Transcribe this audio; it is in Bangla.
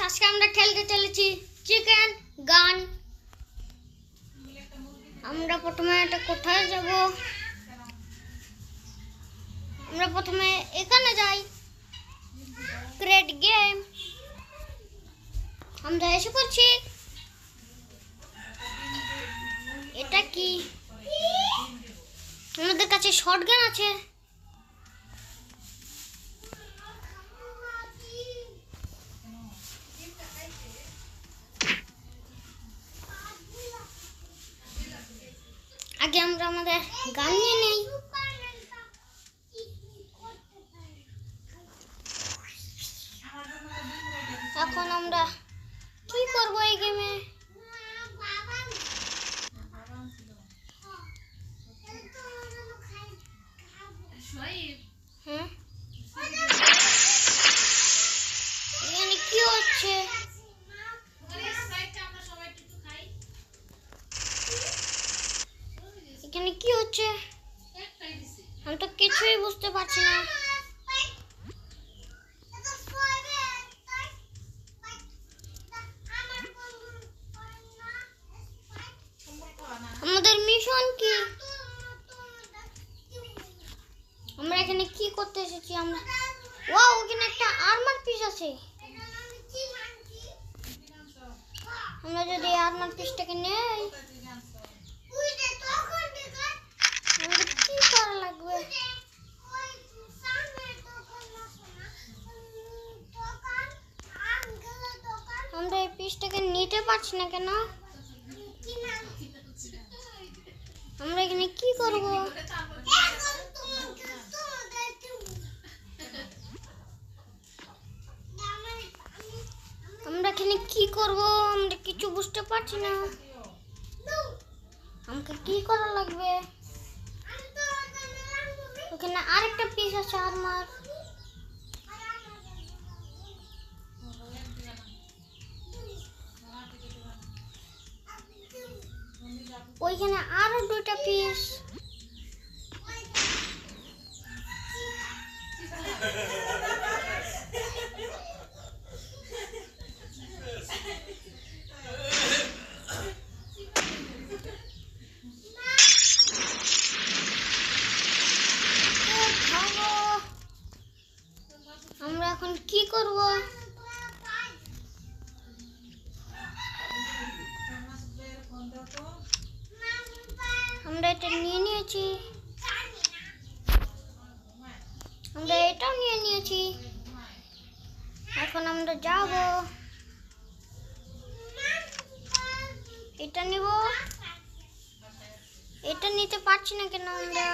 আজকে আমরা খেলতে চলেছি চিকেন গান। আমরা প্রথমে এটা কোথায় যাব? আমরা প্রথমে এখানে যাই, ক্রিয়েট গেম। আমরা এসে পড়ছি। এটা কি? আমাদের কাছে শটগান আছে। আগে আমরা আমাদের গান নিয়ে নেই। এখন আমরা কি করব এই গেমে? এখানে কি হচ্ছে? এখানে কি হচ্ছে? আমি তো কিছুই বুঝতে পারছি না। আমাদের মিশন কি? আমরা এখানে কি করতে এসেছি? আমরা ওয়াও, এখানে একটা আর্মার পিস আছে। আমরা যদি আর্মার পিসটাকে নেই, আমাদের কি করা লাগবে? আমরা এই পিসটাকে নিতে পারছি না কেন? আমরা এখানে কি করব? আমরা এখানে কি করব? আমরা কিছু বুঝতে পারছি না। আমাকে কি করা লাগবে? ওখানে আরেকটা পিস আছে আর্মার। ওইখানে আরো দুইটা পিস। আমরা এখন কি করব? আমরা এটা নিয়ে নিয়েছি। আমরা এটাও নিয়ে নিয়েছি। এখন আমরা যাব। এটা নিব। এটা নিতে পারছি না কেন আমরা?